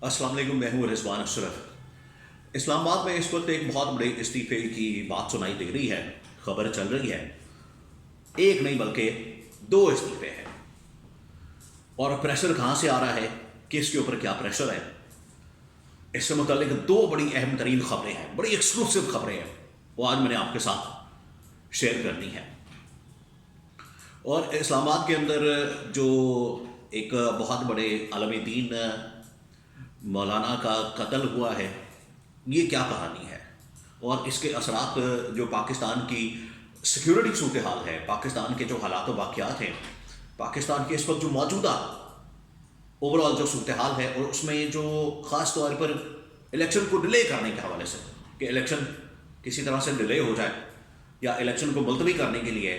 अस्सलाम वालेकुम, मैं हूँ रिजवान अशरफ। इस्लामाबाद में इस वक्त एक बहुत बड़े इस्तीफे की बात सुनाई दे रही है, खबर चल रही है। एक नहीं बल्कि दो इस्तीफे हैं। और प्रेशर कहाँ से आ रहा है, किसके ऊपर क्या प्रेशर है, इससे मुतालिक दो बड़ी अहम तरीन खबरें हैं, बड़ी एक्सक्लूसिव खबरें हैं, वो आज मैंने आपके साथ शेयर करनी है। और इस्लामाबाद के अंदर जो एक बहुत बड़े आलम दीन मौलाना का कत्ल हुआ है, ये क्या कहानी है और इसके असरात जो पाकिस्तान की सिक्योरिटी सूरत हाल है, पाकिस्तान के जो हालात वाक़यात हैं, पाकिस्तान के इस वक्त जो मौजूदा ओवरऑल जो सूरत हाल है, और उसमें जो ख़ास तौर पर इलेक्शन को डिले करने के हवाले से कि इलेक्शन किसी तरह से डिले हो जाए या इलेक्शन को मुलतवी करने के लिए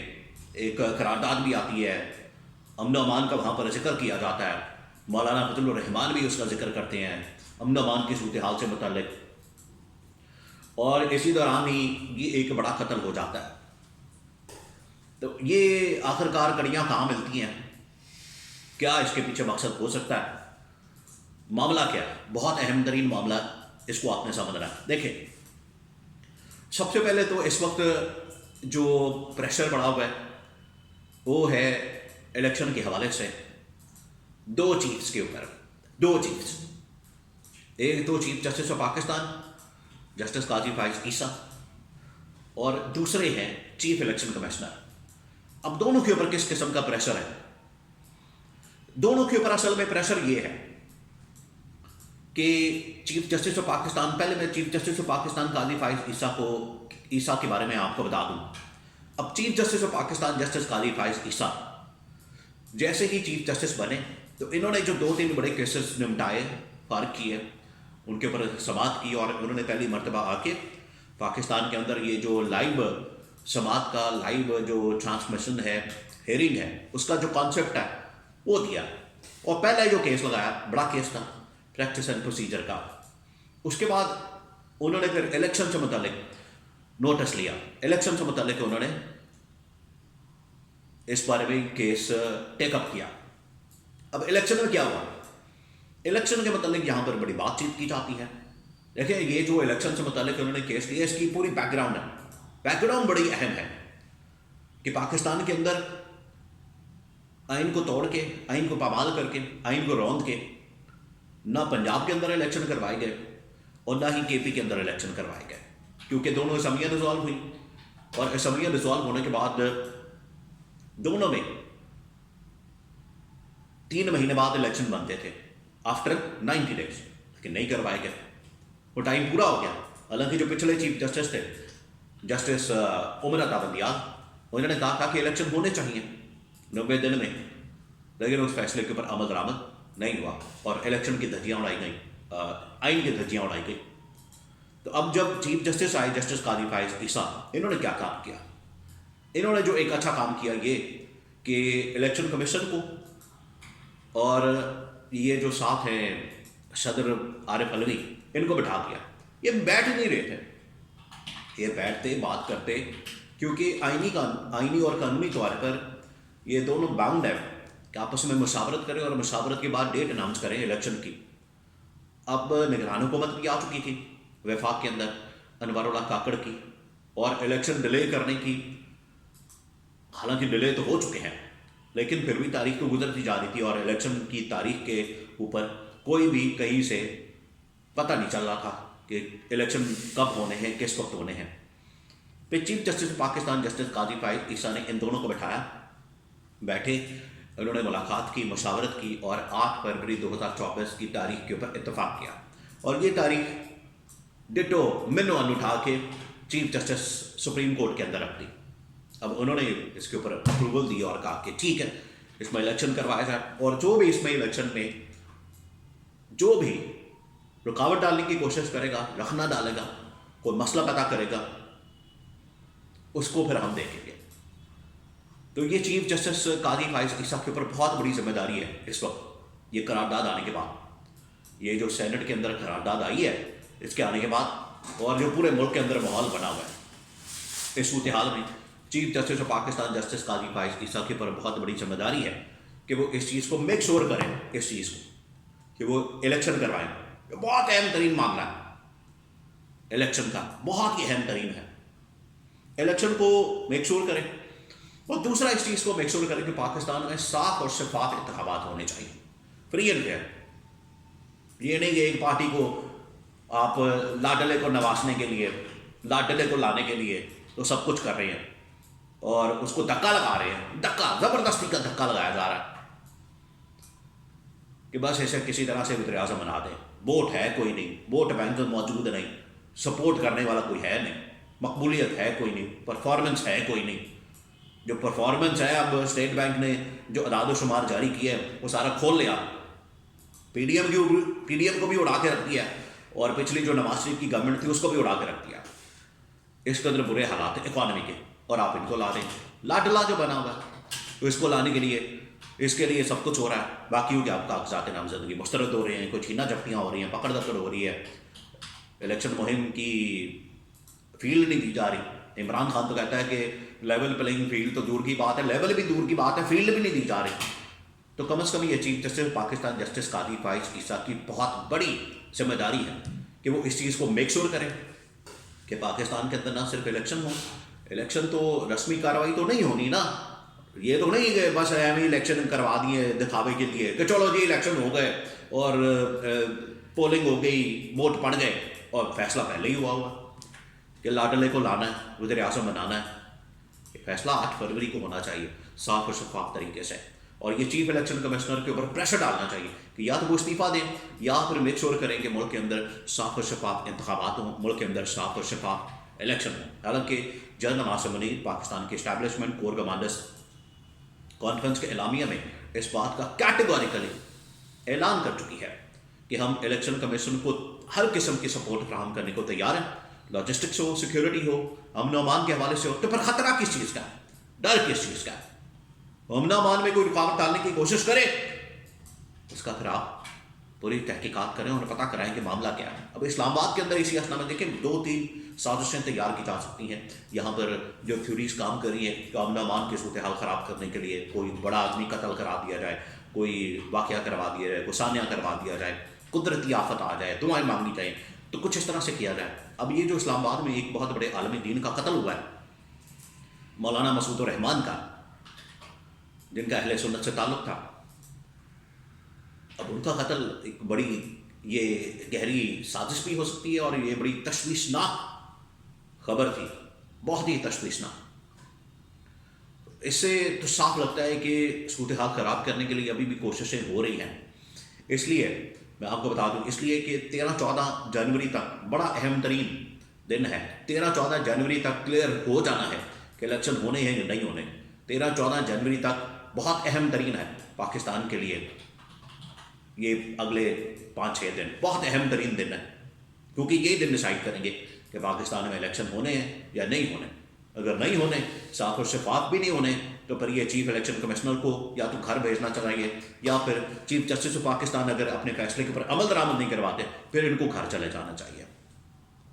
एक करारदाद भी आती है, अमन अमान का वहाँ पर जिक्र किया जाता है, मौलाना फजलुर रहमान भी उसका जिक्र करते हैं अमन अमान की सूरत हाल से मुतल्लिक। और इसी दौरान ही ये एक बड़ा कत्ल हो जाता है। तो ये आखिरकार कड़ियाँ कहाँ मिलती हैं, क्या इसके पीछे मकसद हो सकता है, मामला क्या है? बहुत अहम तरीन मामला, इसको आपने समझना है। देखिए, सबसे पहले तो इस वक्त जो प्रेशर बढ़ा हुआ है वो है इलेक्शन के हवाले से दो चीफ्स के ऊपर। दो चीफ्स, एक तो chief justice of Pakistan justice Qazi Faez Isa, और दूसरे हैं चीफ इलेक्शन कमिश्नर। अब दोनों के ऊपर किस किस्म का प्रेशर है? दोनों के ऊपर असल में प्रेशर ये है कि चीफ जस्टिस ऑफ पाकिस्तान, पहले मैं chief justice of Pakistan Qazi Faez Isa के बारे में आपको बता दूं। अब chief justice of Pakistan justice Qazi Faez Isa जैसे ही चीफ जस्टिस बने तो इन्होंने जो दो तीन बड़े केसेस निपटाए, फार्क किए, उनके ऊपर समाअत की, और उन्होंने पहली मरतबा आके पाकिस्तान के अंदर ये जो लाइव समाअत का लाइव जो ट्रांसमिशन है, हेयरिंग है, उसका जो कॉन्सेप्ट है वो दिया। और पहला जो केस लगाया बड़ा केस था प्रैक्टिस एंड प्रोसीजर का। उसके बाद उन्होंने फिर इलेक्शन से मुतालिक नोटिस लिया, इलेक्शन से मुतालिक उन्होंने इस बारे में केस टेकअप किया। अब इलेक्शन में क्या हुआ? इलेक्शन के मुतालिक यहाँ पर बड़ी बातचीत की जाती है। देखिए, ये जो इलेक्शन से मुतालिक उन्होंने केस लिया, इसकी पूरी बैकग्राउंड है, बैकग्राउंड बड़ी अहम है कि पाकिस्तान के अंदर आइन को तोड़ के, आइन को पामाल करके, आइन को रौंद के ना पंजाब के अंदर इलेक्शन करवाए गए और ना ही केपी के अंदर इलेक्शन करवाए गए, क्योंकि दोनों असम्बलियाँ डिसॉल्व हुई, और असम्बलियाँ डिसॉल्व होने के बाद दोनों में 3 महीने बाद इलेक्शन बनते थे आफ्टर 90 डेज, लेकिन नहीं करवाए गए। वो टाइम पूरा हो गया। हालांकि जो पिछले चीफ जस्टिस थे जस्टिस उमर अता बंदियाल, उन्होंने कहा था कि इलेक्शन होने चाहिए 90 दिन में, लेकिन उस फैसले के ऊपर अमल दरामद नहीं हुआ और इलेक्शन की धज्जियाँ उड़ाई गई, आइन की धज्जियाँ उड़ाई गई। तो अब जब चीफ जस्टिस आए जस्टिस काजी फाइज ईसा, इन्होंने क्या काम किया? इन्होंने जो एक अच्छा काम किया ये कि इलेक्शन कमीशन को और ये जो साथ हैं सदर आरिफ अलवी, इनको बैठा दिया। ये बैठ ही नहीं रहे थे, ये बैठते बात करते, क्योंकि आइनी और कानूनी तौर पर ये दोनों बाउंड है कि आपस में मुशावरत करें और मुशावरत के बाद डेट अनाउंस करें इलेक्शन की। अब निगरान हुकूमत भी आ चुकी थी वफाक के अंदर अनवरुल्लाह काकड़ की, और इलेक्शन डिले करने की, हालांकि डिले तो हो चुके हैं लेकिन फिर भी तारीख तो गुजरती जा रही थी, और इलेक्शन की तारीख के ऊपर कोई भी कहीं से पता नहीं चल रहा था कि इलेक्शन कब होने हैं, किस वक्त होने हैं। फिर chief justice Pakistan justice Qazi Faez ईसा ने इन दोनों को बैठाया, बैठे, उन्होंने मुलाकात की, मशावरत की, और 8 फरवरी 2024 की तारीख के ऊपर इत्तफाक किया। और ये तारीख डिटो मिनो अन उठा के चीफ जस्टिस सुप्रीम कोर्ट के अंदर रख दी। अब उन्होंने इसके ऊपर अप्रूवल दी और कहा कि ठीक है, इसमें इलेक्शन करवाया जाए, और जो भी इसमें इलेक्शन में जो भी रुकावट डालने की कोशिश करेगा, रखना डालेगा, कोई मसला पता करेगा, उसको फिर हम देखेंगे। तो ये चीफ जस्टिस काजी फाइज ईसा के ऊपर बहुत बड़ी जिम्मेदारी है इस वक्त, ये करारदाद आने के बाद, ये जो सेनेट के अंदर करारदाद आई है इसके आने के बाद, और जो पूरे मुल्क के अंदर माहौल बना हुआ है, इस सूरत हाल में chief justice of Pakistan justice Qazi Faez Isa के ऊपर बहुत बड़ी जिम्मेदारी है कि वो इस चीज़ को मेक श्योर करें, इस चीज़ को कि वो इलेक्शन करवाएं, یہ بہت اہم ترین معاملہ ہے الیکشن کا، بہت ہی اہم ترین ہے. الیکشن کو میک شور کریں، اور دوسرا اس چیز کو میک شور کریں کہ پاکستان میں صاف اور شفاف انتخابات ہونے چاہیے، فری اینڈ فیئر. یہ نہیں کہ ایک پارٹی کو آپ لاڈلے کو نوازنے کے لیے، لاڈلے کو لانے کے لیے تو سب کچھ کر رہے ہیں اور اس کو دھکا لگا رہے ہیں، دھکا، زبردستی کا دھکا لگایا جا رہا ہے کہ بس ایسے کسی طرح سے وزیر اعظم بنا دیں. ووٹ ہے کوئی نہیں، ووٹ بینک موجود نہیں، سپورٹ کرنے والا کوئی ہے نہیں، مقبولیت ہے کوئی نہیں، پرفارمنس ہے کوئی نہیں. جو پرفارمنس ہے اب اسٹیٹ بینک نے جو اعداد و شمار جاری کیا ہے وہ سارا کھول لیا، پی ڈی ایم کو بھی اڑا کے رکھ دیا، اور پچھلی جو نواز شریف کی گورنمنٹ تھی اس کو بھی اڑا کے رکھ دیا. اس قدر برے حالات ہیں اکانومی کے، اور آپ ان کو لا دیں. لاڈلا جو بنا ہوا ہے تو اس کو لانے کے لیے، اس کے لیے سب کچھ ہو رہا ہے. باقیوں کے آپ کاغذات نامزدگی مسترد ہو رہے ہیں، کوئی چھینا جھپٹیاں ہو رہی ہیں، پکڑ دکڑ ہو رہی ہے. الیکشن مہم کی فیلڈ نہیں دی جا رہی. عمران خان تو کہتا ہے کہ لیول پلینگ فیلڈ تو دور کی بات ہے، لیول بھی دور کی بات ہے، فیلڈ بھی نہیں دی جا رہی. تو کم از کم یہ چیف جسٹس پاکستان جسٹس قاضی فائز عیسیٰ کی بہت بڑی ذمہ داری ہے کہ وہ اس چیز کو میک شور کریں کہ پاکستان کے اندر نہ صرف الیکشن ہو. الیکشن تو رسمی کارروائی تو نہیں ہونی نا، یہ تو نہیں کہ بس ایم الیکشن کروا دیے دکھاوے کے لیے کہ چلو جی الیکشن ہو گئے اور پولنگ ہو گئی، ووٹ پڑ گئے اور فیصلہ پہلے ہی ہوا کہ لاڈلے کو لانا ہے، وزیر اعظم بنانا ہے. یہ فیصلہ 8 فروری کو ہونا چاہیے صاف اور شفاف طریقے سے، اور یہ چیف الیکشن کمشنر کے اوپر پریشر ڈالنا چاہیے کہ یا تو وہ استعفیٰ دیں یا پھر میک شور کریں کہ ملک کے اندر صاف اور شفاف انتخابات ہوں، ملک کے اندر صاف اور شفاف الیکشن ہوں. حالانکہ جنرل ناصر منیر پاکستان کے اسٹیبلشمنٹ کور کمانڈرز کانفرنس کے اعلامیہ میں اس بات کا کیٹیگوریکلی اعلان کر چکی ہے کہ ہم الیکشن کمیشن کو ہر قسم کی سپورٹ فراہم کرنے کو تیار ہیں. لاجسٹکس ہو، سیکیورٹی ہو، امن و امان کے حوالے سے ہو. تو پھر خطرہ کس چیز کا ہے، ڈر کس چیز کا ہے؟ امن و امان میں کوئی رکاوٹ ڈالنے کی کوشش کرے اس کا پھر آپ پوری تحقیقات کریں اور پتہ کرائیں کہ معاملہ کیا ہے. اب اسلام آباد کے اندر اسی اسنا میں دیکھیں 2-3 سازشیں تیار کی جا سکتی ہیں یہاں پر جو تھیوریز کام کر رہی ہیں کہ امن و امان کی صورتحال خراب کرنے کے لیے کوئی بڑا آدمی قتل کرا دیا جائے، کوئی واقعہ کروا دیا جائے، کوئی سانحہ کروا دیا جائے، قدرتی آفت آ جائے، دعائیں مانگی جائیں، تو کچھ اس طرح سے کیا جائے. اب یہ جو اسلام آباد میں ایک بہت بڑے عالم دین کا قتل ہوا ہے، مولانا مسعود الرحمان کا، جن کا اہل سنت سے تعلق تھا، اب ان کا قتل ایک بڑی یہ گہری سازش بھی ہو سکتی ہے اور یہ بڑی تشویشناک خبر تھی، بہت ہی تشویشناک. اس سے تو صاف لگتا ہے کہ صورتحال خراب کرنے کے لیے ابھی بھی کوششیں ہو رہی ہیں. اس لیے میں آپ کو بتا دوں، اس لیے کہ 13-14 جنوری تک بڑا اہم ترین دن ہے. 13-14 جنوری تک کلیئر ہو جانا ہے کہ الیکشن ہونے ہیں یا نہیں ہونے. 13-14 جنوری تک بہت اہم ترین ہے پاکستان کے لیے. یہ اگلے 5-6 دن بہت اہم ترین دن ہے، کیونکہ یہی دن ڈیسائیڈ کریں گے کہ پاکستان میں الیکشن ہونے ہیں یا نہیں ہونے. اگر نہیں ہونے، صاف اور شفاف بھی نہیں ہونے، تو پھر یہ چیف الیکشن کمشنر کو یا تو گھر بھیجنا چاہیے، یا پھر چیف جسٹس آف پاکستان اگر اپنے فیصلے کے اوپر عمل درآمد نہیں کرواتے پھر ان کو گھر چلے جانا چاہیے.